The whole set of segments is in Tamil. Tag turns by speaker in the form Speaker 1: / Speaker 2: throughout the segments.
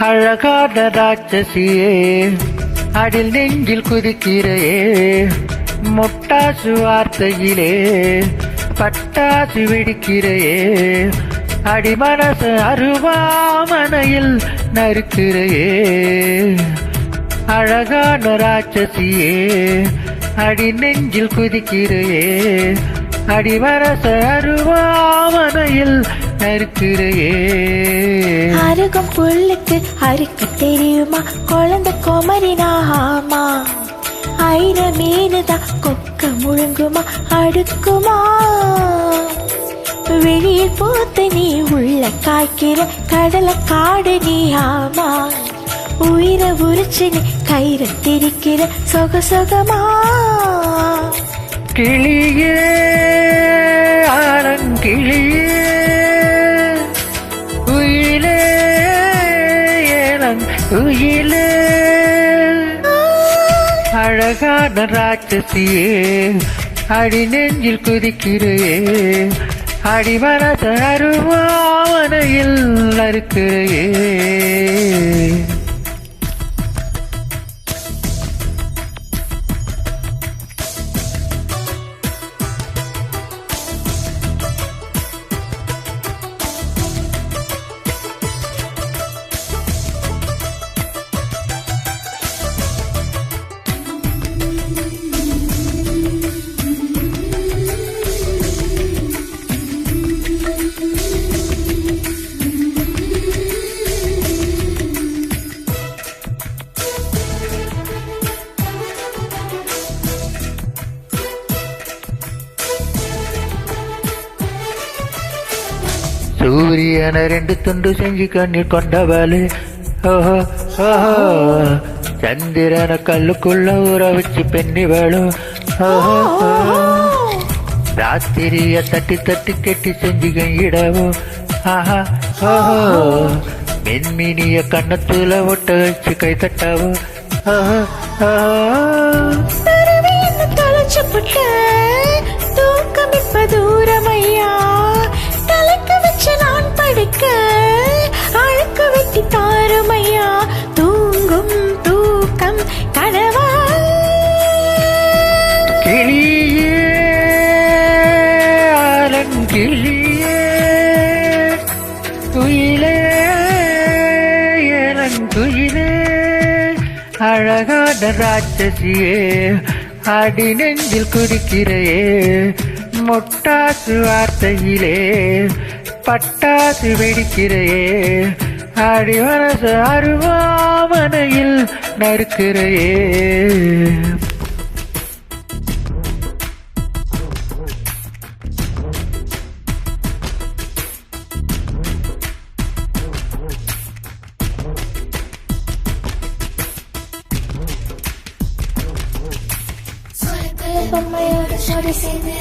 Speaker 1: அழகான ராட்சசியே அடில் நெஞ்சில் குதிக்கிறையே முட்டாசு வார்த்தையிலே பட்டாசு வெடிக்கிறையே அடிமனசு அருவாமனையில் நறுக்கிறையே அழகான ராட்சசியே அடி நெஞ்சில் குதிக்கிறையே அடிமனச அருவாமனையில் நறுக்கிறையே
Speaker 2: அருகம் புல்லுக்கு அறுக்க தெரியுமா குழந்தை குமரினாமா ஐர மீனுதான் கொக்க முழுங்குமா அடுக்குமா வெளியில் போத்து நீ உள்ள காய்க்கிற கடலை காடு நீ ஆமா உயிரை உரிச்சு நீ கயிறு திரிக்கிற சொக சொகமா
Speaker 1: கிளியே ஆலங்கிளியே உயிலே உயிலே அழகான ராட்சசியே அடி நெஞ்சில் குதிக்கிறையே அடிமனச அருவாமனையில் நறுக்கிறையே சூரியனை ரெண்டு துண்டு செஞ்சு கண்ணீர் கொண்டவளே ஓஹோ ஓஹோ சந்திரனை கல்லுக்குள்ள ஊற வச்சு பெண்ணி வேளும் ஓஹோ ராத்திரிய தட்டி தட்டி கெட்டி செஞ்சு கையிடவும் ஆஹா ஓஹோ மென்மினிய கண்ணத்துல ஒட்ட வச்சு கை தட்டவும் ஓஹோ
Speaker 2: தூக்கம் இப்ப தூரமையா நான் படுக்க அழுக்கு வெட்டி தாருமையா தூங்கும் தூக்கம் கனவா
Speaker 1: கிளியே ஆலங்கிளியே குயிலே குயிலே அழகான ராட்சசியே அடி நெஞ்சில் குதிக்கிறையே முட்டாசு வார்த்தையிலே பட்டாசு வெடிக்கிறையே அடிமனசு அருவாமனையில் நறுக்கிறையே
Speaker 2: பொம்மையோட சொடி சேர்ந்து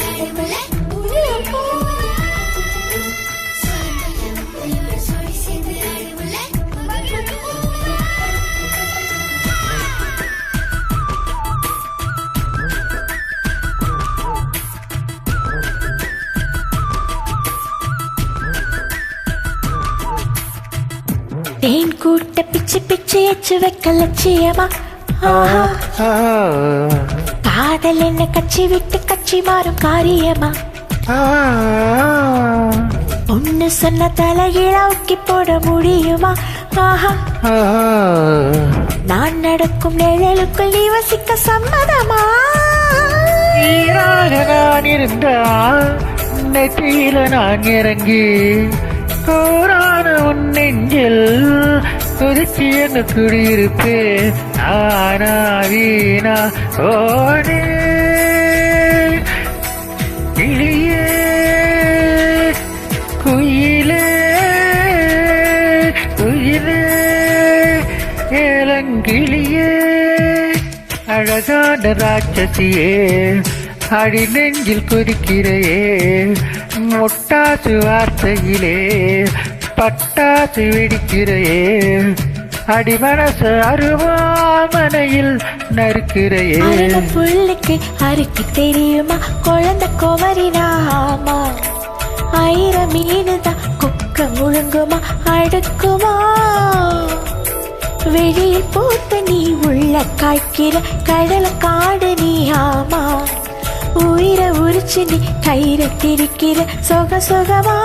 Speaker 2: தேன் கூட்ட பிச்சு பிச்சு எச்சு வைக்க லட்சியமா காதல் என்ன கட்சி விட்டு கட்சி மாறும் காரியமா ஒன்னு சொன்ன தலையிழாக்கி போட முடியுமா ஆஹா நான் நடக்கும் நிழலுக்குள் நீ வசிக்க சம்மதமா
Speaker 1: நான் இருந்தா நெத்தியில நான் இறங்கி கோரான உன் நெஞ்சில் கொதிச்சு என்ன குடியிருப்பேன் ஆனா வீணா ஓனே கிளியே குயிலே குயிலே ஏலங்கிளியே அழகான ராட்சசியே அடி நெஞ்சில் குதிக்கிறையே முட்டாசு வார்த்தையிலே பட்டாசு வெடிக்கிறையே அடிமனசு அருவாமனையில் நறுக்கிறையே
Speaker 2: புல்லுக்கு அறுக்க தெரியுமா குழந்தை குமரினாமா ஐர மீனுதான் கொக்க முழுங்குமா அடுக்குமா வெளியில் பூத்த நீ உள்ள காய்க்கிற கடல காடு நீ ஆமா உயிரை உரிச்சு நீ கயிறை திரிக்கிற சொகமா